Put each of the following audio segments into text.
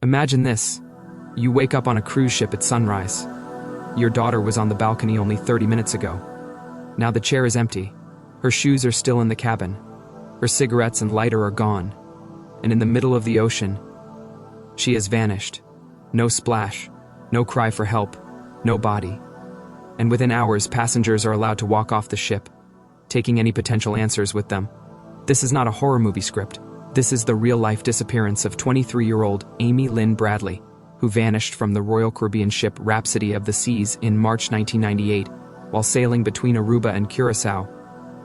Imagine this. You wake up on a cruise ship at sunrise. Your daughter was on the balcony only 30 minutes ago. Now the chair is empty. Her shoes are still in the cabin. Her cigarettes and lighter are gone. And in the middle of the ocean, she has vanished. No splash, no cry for help, no body. And within hours, passengers are allowed to walk off the ship, taking any potential answers with them. This is not a horror movie script. This is the real-life disappearance of 23-year-old Amy Lynn Bradley, who vanished from the Royal Caribbean ship Rhapsody of the Seas in March 1998 while sailing between Aruba and Curaçao.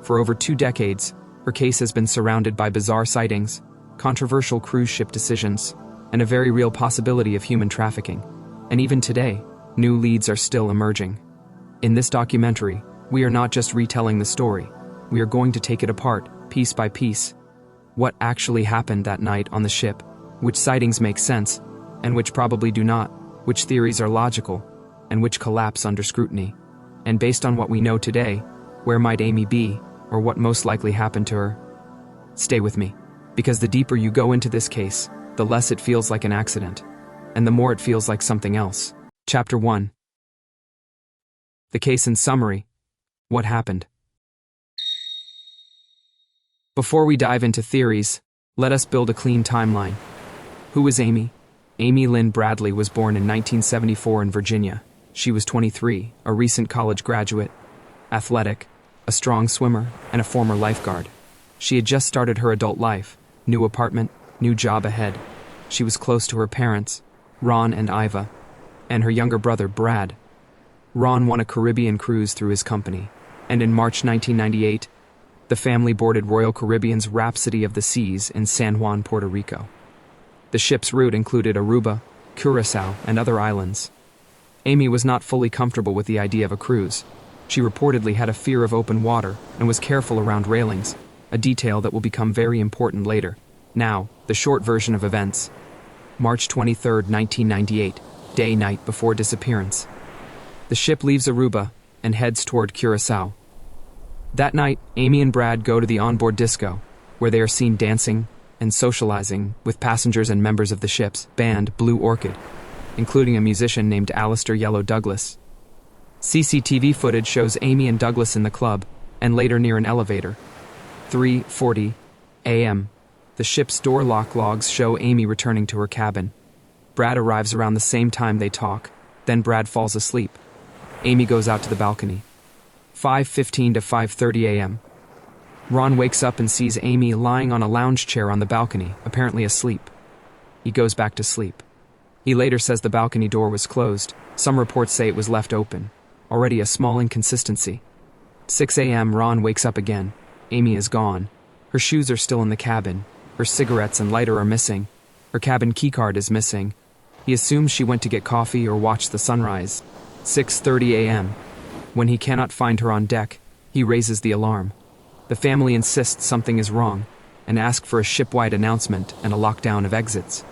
For over 2 decades, her case has been surrounded by bizarre sightings, controversial cruise ship decisions, and a very real possibility of human trafficking. And even today, new leads are still emerging. In this documentary, we are not just retelling the story. We are going to take it apart, piece by piece. What actually happened that night on the ship, which sightings make sense, and which probably do not, which theories are logical, and which collapse under scrutiny. And based on what we know today, where might Amy be, or what most likely happened to her? Stay with me, because the deeper you go into this case, the less it feels like an accident, and the more it feels like something else. Chapter 1. The case in summary. What happened? Before we dive into theories, let us build a clean timeline. Who is Amy? Amy Lynn Bradley was born in 1974 in Virginia. She was 23, a recent college graduate, athletic, a strong swimmer, and a former lifeguard. She had just started her adult life, new apartment, new job ahead. She was close to her parents, Ron and Iva, and her younger brother, Brad. Ron won a Caribbean cruise through his company, and in March 1998, the family boarded Royal Caribbean's Rhapsody of the Seas in San Juan, Puerto Rico. The ship's route included Aruba, Curaçao, and other islands. Amy was not fully comfortable with the idea of a cruise. She reportedly had a fear of open water and was careful around railings, a detail that will become very important later. Now, the short version of events. March 23, 1998, day-night before disappearance. The ship leaves Aruba and heads toward Curaçao. That night, Amy and Brad go to the onboard disco, where they are seen dancing and socializing with passengers and members of the ship's band Blue Orchid, including a musician named Alistair Yellow Douglas. CCTV footage shows Amy and Douglas in the club, and later near an elevator. 3:40 a.m. The ship's door lock logs show Amy returning to her cabin. Brad arrives around the same time they talk, then Brad falls asleep. Amy goes out to the balcony. 5:15 to 5:30 a.m. Ron wakes up and sees Amy lying on a lounge chair on the balcony, apparently asleep. He goes back to sleep. He later says the balcony door was closed. Some reports say it was left open. Already a small inconsistency. 6 a.m. Ron wakes up again. Amy is gone. Her shoes are still in the cabin. Her cigarettes and lighter are missing. Her cabin keycard is missing. He assumes she went to get coffee or watch the sunrise. 6:30 a.m. When he cannot find her on deck, he raises the alarm. The family insists something is wrong and ask for a ship-wide announcement and a lockdown of exits.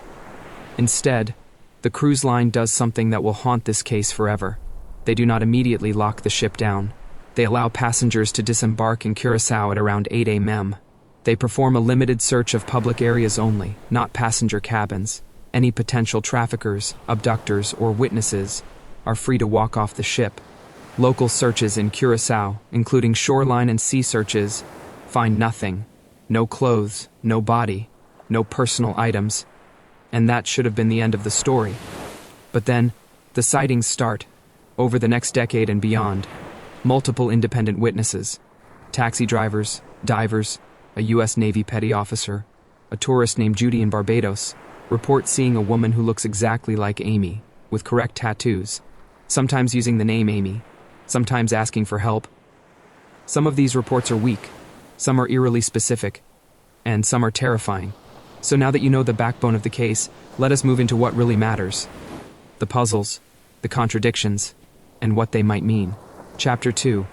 Instead, the cruise line does something that will haunt this case forever. They do not immediately lock the ship down. They allow passengers to disembark in Curaçao at around 8 a.m. They perform a limited search of public areas only, not passenger cabins. Any potential traffickers, abductors, or witnesses are free to walk off the ship. Local searches in Curaçao, including shoreline and sea searches, find nothing. No clothes, no body, no personal items. And that should have been the end of the story. But then, the sightings start. Over the next decade and beyond, multiple independent witnesses, taxi drivers, divers, a U.S. Navy petty officer, a tourist named Judy in Barbados, report seeing a woman who looks exactly like Amy, with correct tattoos, sometimes using the name Amy, sometimes asking for help. Some of these reports are weak, some are eerily specific, and some are terrifying. So now that you know the backbone of the case, let us move into what really matters. The puzzles, the contradictions, and what they might mean. Chapter 2.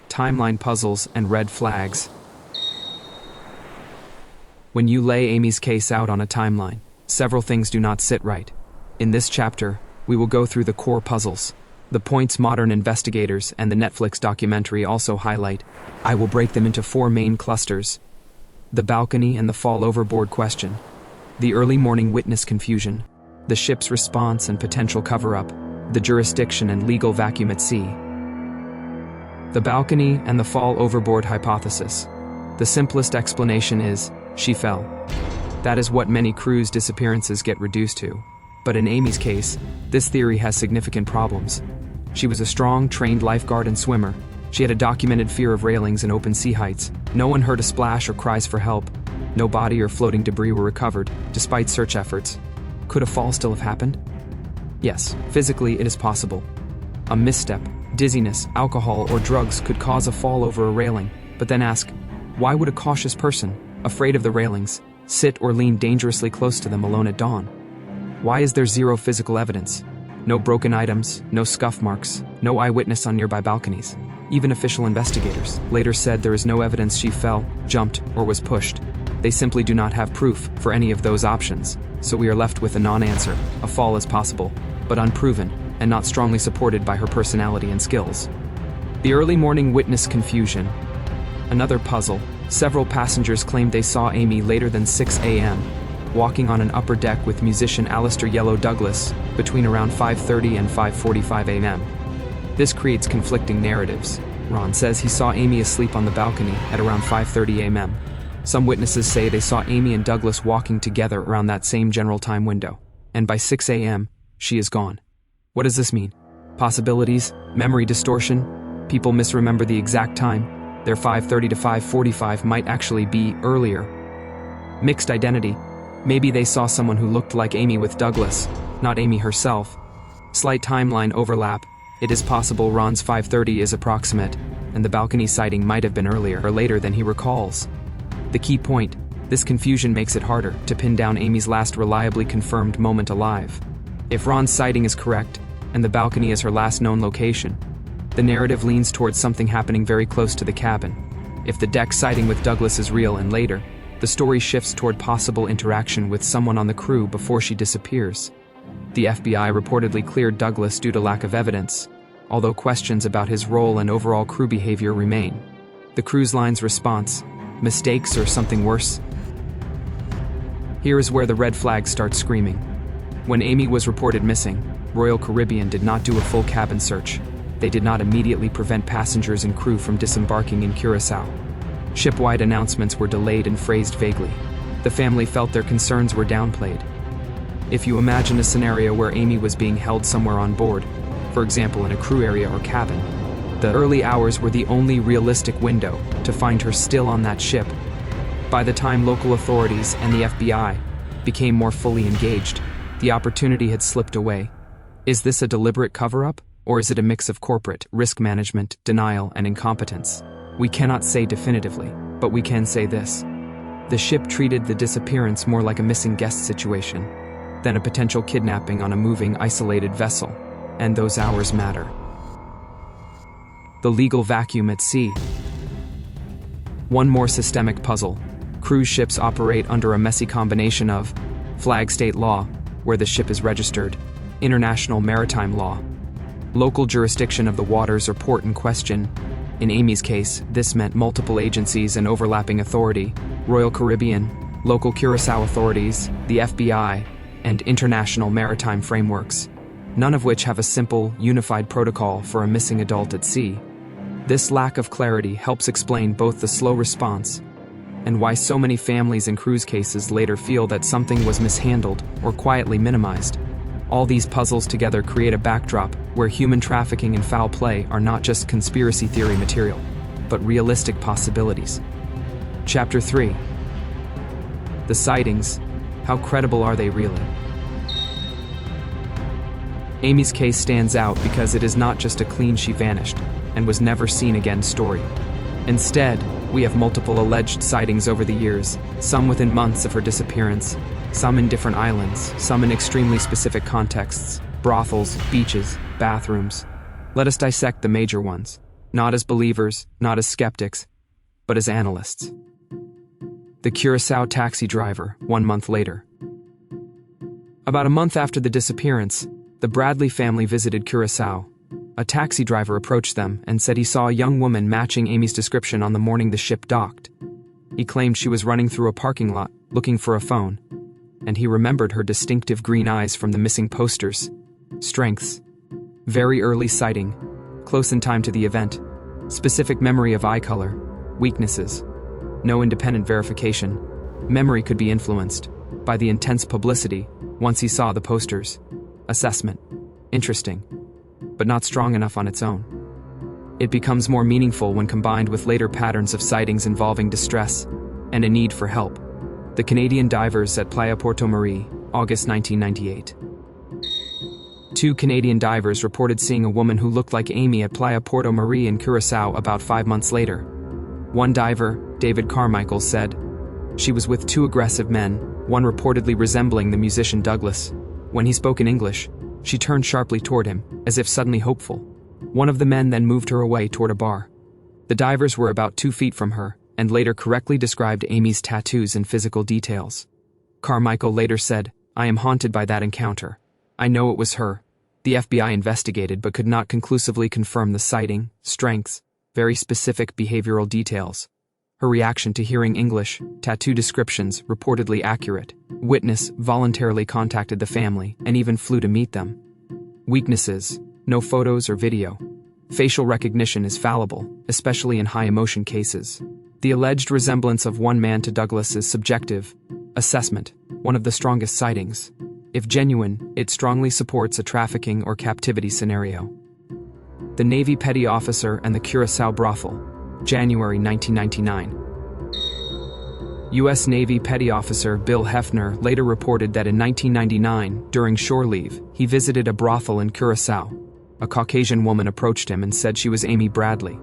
Timeline puzzles and red flags. When you lay Amy's case out on a timeline, several things do not sit right. In this chapter, we will go through the core puzzles, the points modern investigators and the Netflix documentary also highlight. I will break them into 4 main clusters. The balcony and the fall overboard question, the early morning witness confusion, the ship's response and potential cover-up, the jurisdiction and legal vacuum at sea. The balcony and the fall overboard hypothesis. The simplest explanation is, she fell. That is what many cruise disappearances get reduced to. But in Amy's case, this theory has significant problems. She was a strong, trained lifeguard and swimmer. She had a documented fear of railings and open sea heights. No one heard a splash or cries for help. No body or floating debris were recovered, despite search efforts. Could a fall still have happened? Yes, physically it is possible. A misstep, dizziness, alcohol, or drugs could cause a fall over a railing. But then ask, why would a cautious person, afraid of the railings, sit or lean dangerously close to them alone at dawn? Why is there zero physical evidence? No broken items, no scuff marks, no eyewitness on nearby balconies. Even official investigators later said there is no evidence she fell, jumped, or was pushed. They simply do not have proof for any of those options, so we are left with a non-answer. A fall is possible, but unproven, and not strongly supported by her personality and skills. The early morning witness confusion. Another puzzle. Several passengers claimed they saw Amy later than 6 a.m., walking on an upper deck with musician Alistair Yellow Douglas between around 5:30 and 5:45 a.m. This creates conflicting narratives. Ron says he saw Amy asleep on the balcony at around 5:30 a.m. Some witnesses say they saw Amy and Douglas walking together around that same general time window, and by 6 a.m., she is gone. What does this mean? Possibilities? Memory distortion? People misremember the exact time? Their 5:30 to 5:45 might actually be earlier. Mixed identity. Maybe they saw someone who looked like Amy with Douglas, not Amy herself. Slight timeline overlap. It is possible Ron's 5:30 is approximate, and the balcony sighting might have been earlier or later than he recalls. The key point, this confusion makes it harder to pin down Amy's last reliably confirmed moment alive. If Ron's sighting is correct, and the balcony is her last known location, the narrative leans towards something happening very close to the cabin. If the deck sighting with Douglas is real and later, the story shifts toward possible interaction with someone on the crew before she disappears. The FBI reportedly cleared Douglas due to lack of evidence, although questions about his role and overall crew behavior remain. The cruise line's response, mistakes or something worse? Here is where the red flags start screaming. When Amy was reported missing, Royal Caribbean did not do a full cabin search. They did not immediately prevent passengers and crew from disembarking in Curaçao. Ship-wide announcements were delayed and phrased vaguely. The family felt their concerns were downplayed. If you imagine a scenario where Amy was being held somewhere on board, for example in a crew area or cabin, the early hours were the only realistic window to find her still on that ship. By the time local authorities and the FBI became more fully engaged, the opportunity had slipped away. Is this a deliberate cover-up, or is it a mix of corporate risk management, denial, and incompetence? We cannot say definitively, but we can say this. The ship treated the disappearance more like a missing guest situation than a potential kidnapping on a moving, isolated vessel, and those hours matter. The legal vacuum at sea. One more systemic puzzle. Cruise ships operate under a messy combination of flag state law, where the ship is registered, international maritime law, local jurisdiction of the waters or port in question. In Amy's case, this meant multiple agencies and overlapping authority: Royal Caribbean, local Curaçao authorities, the FBI, and international maritime frameworks, none of which have a simple, unified protocol for a missing adult at sea. This lack of clarity helps explain both the slow response and why so many families in cruise cases later feel that something was mishandled or quietly minimized. All these puzzles together create a backdrop where human trafficking and foul play are not just conspiracy theory material, but realistic possibilities. Chapter 3. The sightings. How credible are they really? Amy's case stands out because it is not just a clean "she vanished and was never seen again" story. Instead, we have multiple alleged sightings over the years, some within months of her disappearance, some in different islands, some in extremely specific contexts: brothels, beaches, bathrooms. Let us dissect the major ones, not as believers, not as skeptics, but as analysts. The Curaçao taxi driver, 1 month later. About a month after the disappearance, the Bradley family visited Curaçao. A taxi driver approached them and said he saw a young woman matching Amy's description on the morning the ship docked. He claimed she was running through a parking lot, looking for a phone. and he remembered her distinctive green eyes from the missing posters. Strengths: very early sighting, close in time to the event, specific memory of eye color. Weaknesses: no independent verification. Memory could be influenced by the intense publicity once he saw the posters. Assessment: interesting, but not strong enough on its own. It becomes more meaningful when combined with later patterns of sightings involving distress and a need for help. The Canadian divers at Playa Porto Marie, August 1998. 2 Canadian divers reported seeing a woman who looked like Amy at Playa Porto Marie in Curaçao about 5 months later. One diver, David Carmichael, said she was with 2 aggressive men, one reportedly resembling the musician Douglas. When he spoke in English, she turned sharply toward him, as if suddenly hopeful. One of the men then moved her away toward a bar. The divers were about 2 feet from her, and later correctly described Amy's tattoos in physical details. Carmichael later said, "I am haunted by that encounter. I know it was her." The FBI investigated but could not conclusively confirm the sighting, strengths, very specific behavioral details. Her reaction to hearing English, tattoo descriptions reportedly accurate. Witness voluntarily contacted the family and even flew to meet them. Weaknesses: no photos or video. Facial recognition is fallible, especially in high-emotion cases. The alleged resemblance of one man to Douglas is subjective. Assessment: one of the strongest sightings. If genuine, it strongly supports a trafficking or captivity scenario. The Navy Petty Officer and the Curaçao Brothel, January 1999. U.S. Navy Petty Officer Bill Hefner later reported that in 1999, during shore leave, he visited a brothel in Curaçao. A Caucasian woman approached him and said she was Amy Bradley,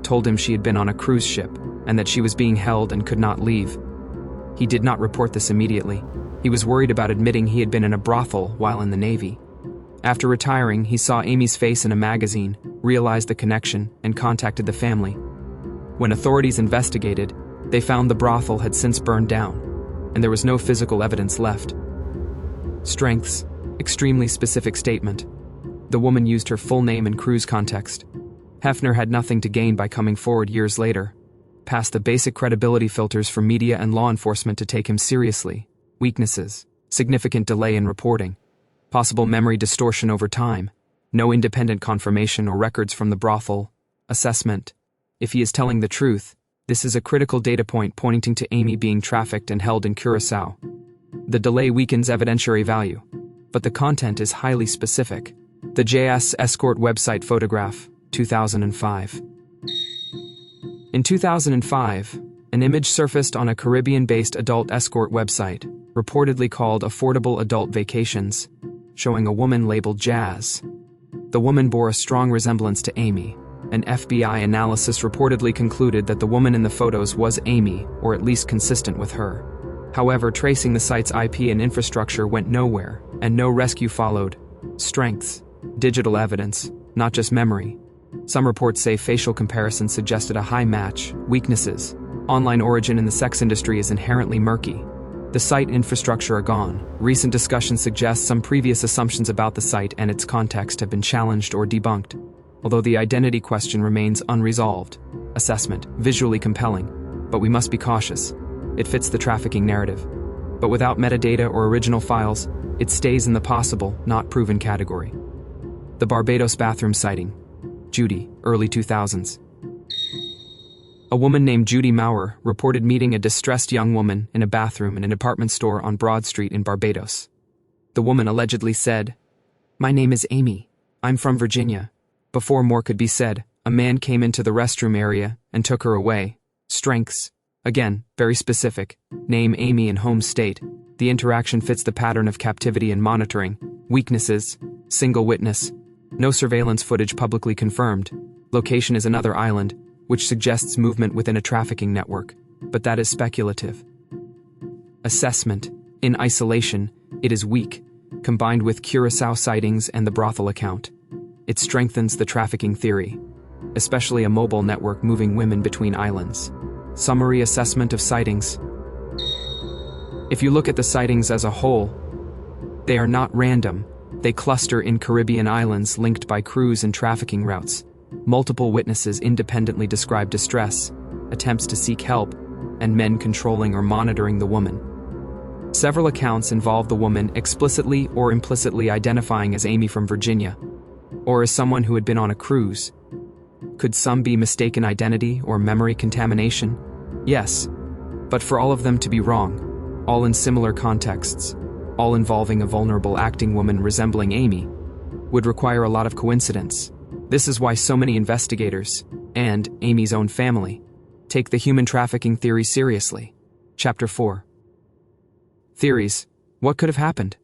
told him she had been on a cruise ship, and that she was being held and could not leave. He did not report this immediately. He was worried about admitting he had been in a brothel while in the Navy. After retiring, he saw Amy's face in a magazine, realized the connection, and contacted the family. When authorities investigated, they found the brothel had since burned down, and there was no physical evidence left. Strengths: extremely specific statement. The woman used her full name in cruise context. Hefner had nothing to gain by coming forward years later, past the basic credibility filters for media and law enforcement to take him seriously. Weaknesses: significant delay in reporting. Possible memory distortion over time. No independent confirmation or records from the brothel. Assessment: if he is telling the truth, this is a critical data point pointing to Amy being trafficked and held in Curaçao. The delay weakens evidentiary value, but the content is highly specific. The JS Escort website photograph, 2005. In 2005, an image surfaced on a Caribbean-based adult escort website, reportedly called Affordable Adult Vacations, showing a woman labeled Jazz. The woman bore a strong resemblance to Amy. An FBI analysis reportedly concluded that the woman in the photos was Amy, or at least consistent with her. However, tracing the site's IP and infrastructure went nowhere, and no rescue followed. Strengths: digital evidence, not just memory. Some reports say facial comparison suggested a high match. Weaknesses: online origin in the sex industry is inherently murky. The site infrastructure are gone. Recent discussion suggests some previous assumptions about the site and its context have been challenged or debunked, although the identity question remains unresolved. Assessment: visually compelling, but we must be cautious. It fits the trafficking narrative. But without metadata or original files, it stays in the possible, not proven category. The Barbados bathroom sighting. Judy, early 2000s. A woman named Judy Maurer reported meeting a distressed young woman in a bathroom in an department store on Broad Street in Barbados. The woman allegedly said, "My name is Amy. I'm from Virginia." Before more could be said, a man came into the restroom area and took her away. Strengths: again, very specific. Name Amy and home state. The interaction fits the pattern of captivity and monitoring. Weaknesses: single witness. No surveillance footage publicly confirmed. Location is another island, which suggests movement within a trafficking network, but that is speculative. Assessment: in isolation, it is weak, combined with Curaçao sightings and the brothel account. It strengthens the trafficking theory, especially a mobile network moving women between islands. Summary assessment of sightings. If you look at the sightings as a whole, they are not random. They cluster in Caribbean islands linked by cruise and trafficking routes. Multiple witnesses independently describe distress, attempts to seek help, and men controlling or monitoring the woman. Several accounts involve the woman explicitly or implicitly identifying as Amy from Virginia, or as someone who had been on a cruise. Could some be mistaken identity or memory contamination? Yes, but for all of them to be wrong, all in similar contexts, all involving a vulnerable acting woman resembling Amy, would require a lot of coincidence. This is why so many investigators, and Amy's own family, take the human trafficking theory seriously. Chapter 4. Theories. What could have happened?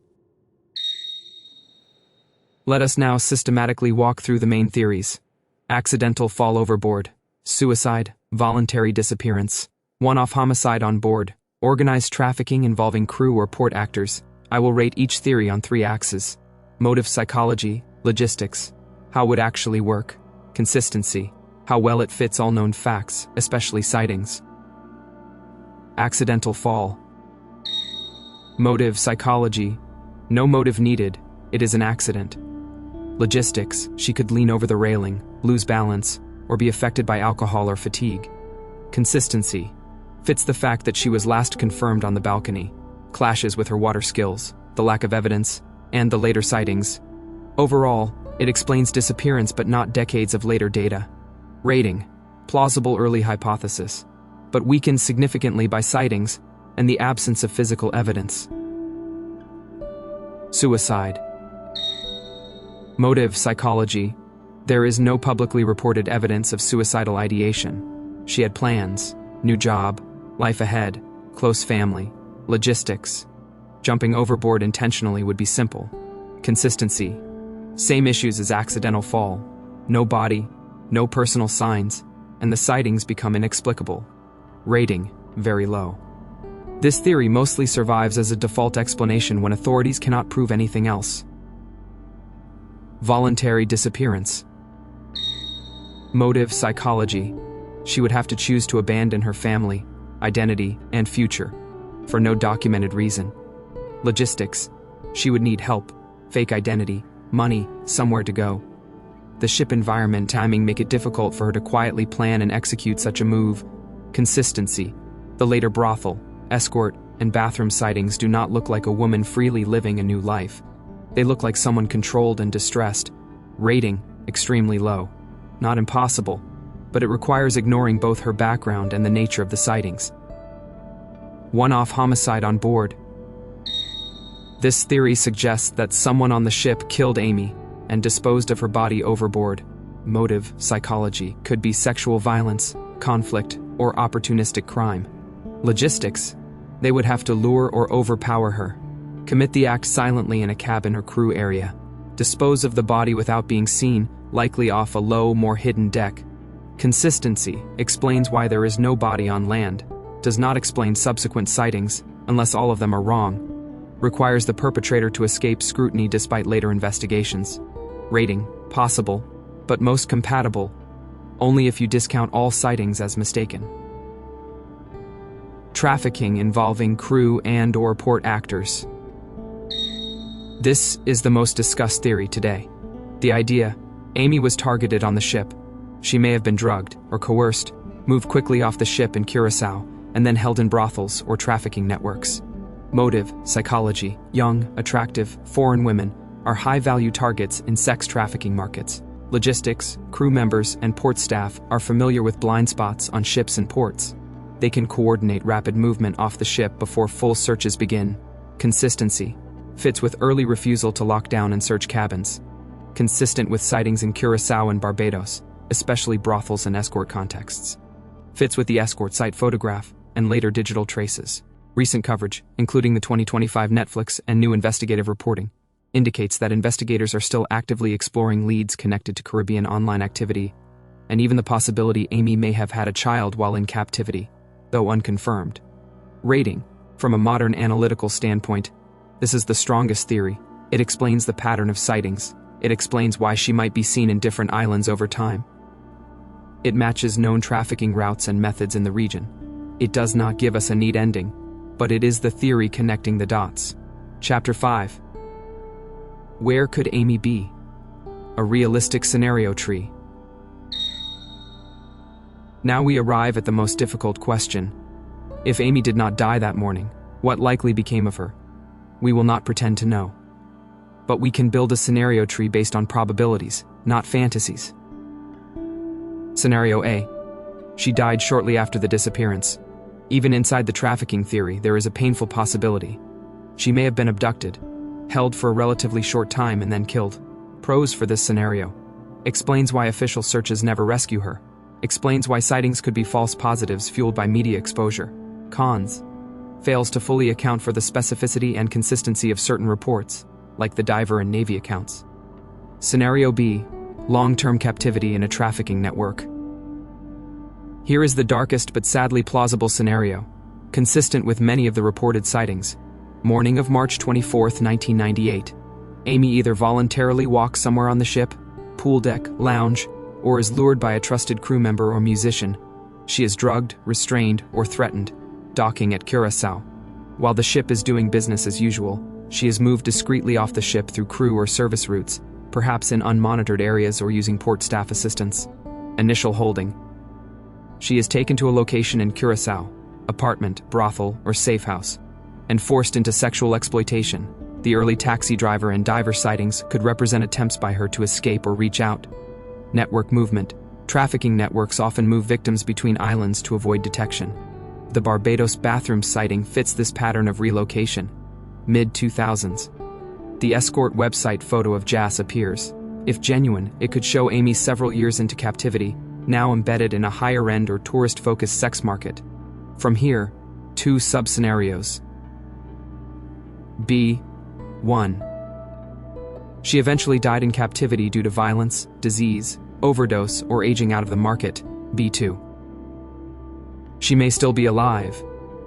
Let us now systematically walk through the main theories. Accidental fall overboard, suicide, voluntary disappearance, one-off homicide on board, organized trafficking involving crew or port actors. I will rate each theory on 3 axes: motive psychology, logistics, how it would actually work, consistency, how well it fits all known facts, especially sightings. Accidental fall. Motive psychology. No motive needed, it is an accident. Logistics. She could lean over the railing, lose balance, or be affected by alcohol or fatigue. Consistency. Fits the fact that she was last confirmed on the balcony, clashes with her water skills, the lack of evidence, and the later sightings. Overall, it explains disappearance but not decades of later data. Rating. Plausible early hypothesis, but weakened significantly by sightings and the absence of physical evidence. Suicide. Motive psychology. There is no publicly reported evidence of suicidal ideation. She had plans, new job, life ahead, close family, logistics. Jumping overboard intentionally would be simple. Consistency. Same issues as accidental fall. No body, no personal signs, and the sightings become inexplicable. Rating, very low. This theory mostly survives as a default explanation when authorities cannot prove anything else. Voluntary disappearance. Motive psychology. She would have to choose to abandon her family, identity, and future, for no documented reason. Logistics. She would need help, fake identity, money, somewhere to go. The ship environment timing make it difficult for her to quietly plan and execute such a move. Consistency. The later brothel, escort, and bathroom sightings do not look like a woman freely living a new life. They look like someone controlled and distressed. Rating, extremely low. Not impossible, but it requires ignoring both her background and the nature of the sightings. One-off homicide on board. This theory suggests that someone on the ship killed Amy and disposed of her body overboard. Motive psychology could be sexual violence, conflict, or opportunistic crime. Logistics. They would have to lure or overpower her, commit the act silently in a cabin or crew area, dispose of the body without being seen, likely off a low, more hidden deck. Consistency explains why there is no body on land, does not explain subsequent sightings, unless all of them are wrong. Requires the perpetrator to escape scrutiny despite later investigations. Rating, possible, but most compatible, only if you discount all sightings as mistaken. Trafficking involving crew and/or port actors. This is the most discussed theory today. The idea, Amy was targeted on the ship. She may have been drugged or coerced, moved quickly off the ship in Curaçao, and then held in brothels or trafficking networks. Motive, psychology, young, attractive, foreign women are high-value targets in sex trafficking markets. Logistics, crew members, and port staff are familiar with blind spots on ships and ports. They can coordinate rapid movement off the ship before full searches begin. Consistency fits with early refusal to lock down and search cabins. Consistent with sightings in Curaçao and Barbados, especially brothels and escort contexts. Fits with the escort site photograph and later digital traces. Recent coverage, including the 2025 Netflix and new investigative reporting, indicates that investigators are still actively exploring leads connected to Caribbean online activity, and even the possibility Amy may have had a child while in captivity, though unconfirmed. Rating. From a modern analytical standpoint, this is the strongest theory. It explains the pattern of sightings. It explains why she might be seen in different islands over time. It matches known trafficking routes and methods in the region. It does not give us a neat ending, but it is the theory connecting the dots. Chapter 5. Where could Amy be? A realistic scenario tree. Now we arrive at the most difficult question. If Amy did not die that morning, What likely became of her? We will not pretend to know. But we can build a scenario tree based on probabilities, not fantasies. Scenario A. She died shortly after the disappearance. Even inside the trafficking theory, there is a painful possibility. She may have been abducted, held for a relatively short time and then killed. Pros for this scenario. Explains why official searches never rescue her. Explains why sightings could be false positives fueled by media exposure. Cons. Fails to fully account for the specificity and consistency of certain reports, like the diver and Navy accounts. Scenario B. Long-term captivity in a trafficking network. Here is the darkest but sadly plausible scenario, consistent with many of the reported sightings. Morning of March 24, 1998. Amy either voluntarily walks somewhere on the ship, pool deck, lounge, or is lured by a trusted crew member or musician. She is drugged, restrained, or threatened, docking at Curaçao. While the ship is doing business as usual, she is moved discreetly off the ship through crew or service routes, perhaps in unmonitored areas or using port staff assistance. Initial holding. She is taken to a location in Curaçao, apartment, brothel, or safe house, and forced into sexual exploitation. The early taxi driver and diver sightings could represent attempts by her to escape or reach out. Network movement. Trafficking networks often move victims between islands to avoid detection. The Barbados bathroom sighting fits this pattern of relocation. Mid-2000s. The escort website photo of Jas appears. If genuine, it could show Amy several years into captivity, now embedded in a higher-end or tourist-focused sex market. From here, 2 sub-scenarios. B. 1. She eventually died in captivity due to violence, disease, overdose, or aging out of the market. B2. She may still be alive,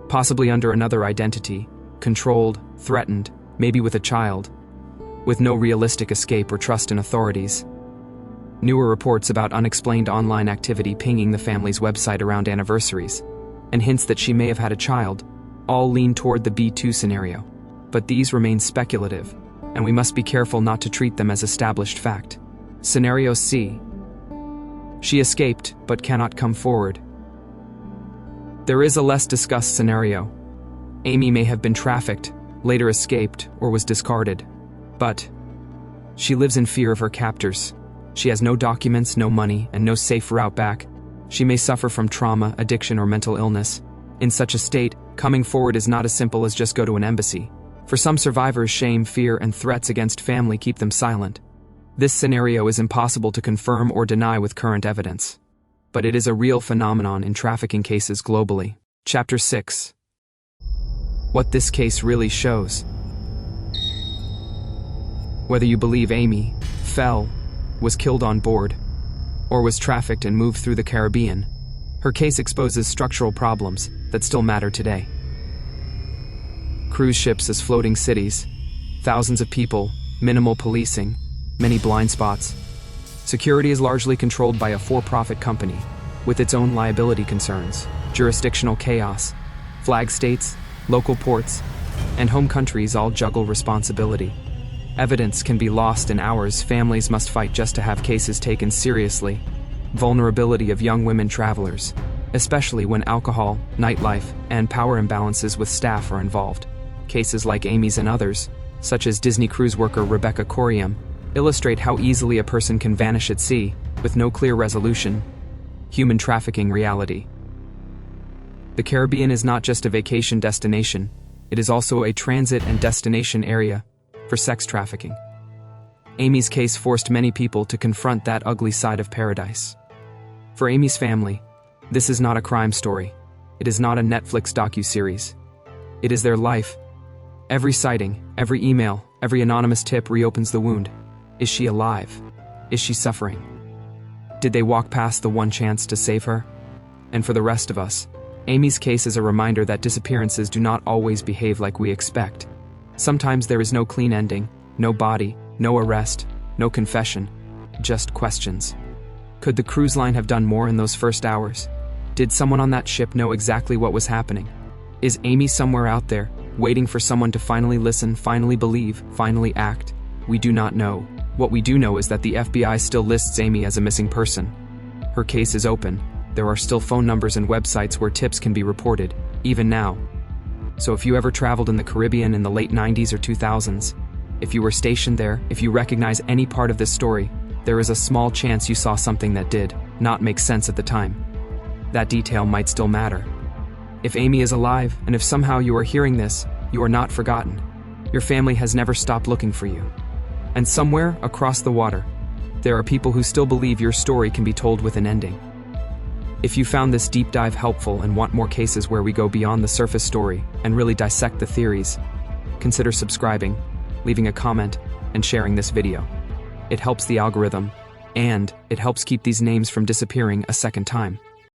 possibly under another identity, controlled, threatened, maybe with a child, with no realistic escape or trust in authorities. Newer reports about unexplained online activity pinging the family's website around anniversaries, and hints that she may have had a child, all lean toward the B2 scenario. But these remain speculative, and we must be careful not to treat them as established fact. Scenario C. She escaped, but cannot come forward. There is a less discussed scenario. Amy may have been trafficked, later escaped, or was discarded. But she lives in fear of her captors. She has no documents, no money, and no safe route back. She may suffer from trauma, addiction, or mental illness. In such a state, coming forward is not as simple as just go to an embassy. For some survivors, shame, fear, and threats against family keep them silent. This scenario is impossible to confirm or deny with current evidence. But it is a real phenomenon in trafficking cases globally. Chapter 6. What this case really shows. Whether you believe Amy fell, was killed on board, or was trafficked and moved through the Caribbean, her case exposes structural problems that still matter today. Cruise ships as floating cities, thousands of people, minimal policing, many blind spots. Security is largely controlled by a for-profit company, with its own liability concerns, jurisdictional chaos, flag states, local ports, and home countries all juggle responsibility. Evidence can be lost in hours. Families must fight just to have cases taken seriously. Vulnerability of young women travelers, especially when alcohol, nightlife, and power imbalances with staff are involved. Cases like Amy's and others, such as Disney cruise worker Rebecca Corium, illustrate how easily a person can vanish at sea with no clear resolution. Human trafficking reality. The Caribbean is not just a vacation destination, it is also a transit and destination area for sex trafficking. Amy's case forced many people to confront that ugly side of paradise. For Amy's family, this is not a crime story. It is not a Netflix docuseries. It is their life. Every sighting, every email, every anonymous tip reopens the wound. Is she alive? Is she suffering? Did they walk past the one chance to save her? And for the rest of us, Amy's case is a reminder that disappearances do not always behave like we expect. Sometimes there is no clean ending, no body, no arrest, no confession, just questions. Could the cruise line have done more in those first hours? Did someone on that ship know exactly what was happening? Is Amy somewhere out there, waiting for someone to finally listen, finally believe, finally act? We do not know. What we do know is that the FBI still lists Amy as a missing person. Her case is open. There are still phone numbers and websites where tips can be reported, even now. So if you ever traveled in the Caribbean in the late 90s or 2000s, if you were stationed there, if you recognize any part of this story, there is a small chance you saw something that did not make sense at the time. That detail might still matter. If Amy is alive, and if somehow you are hearing this, you are not forgotten. Your family has never stopped looking for you. And somewhere across the water, there are people who still believe your story can be told with an ending. If you found this deep dive helpful and want more cases where we go beyond the surface story and really dissect the theories, consider subscribing, leaving a comment, and sharing this video. It helps the algorithm, and it helps keep these names from disappearing a second time.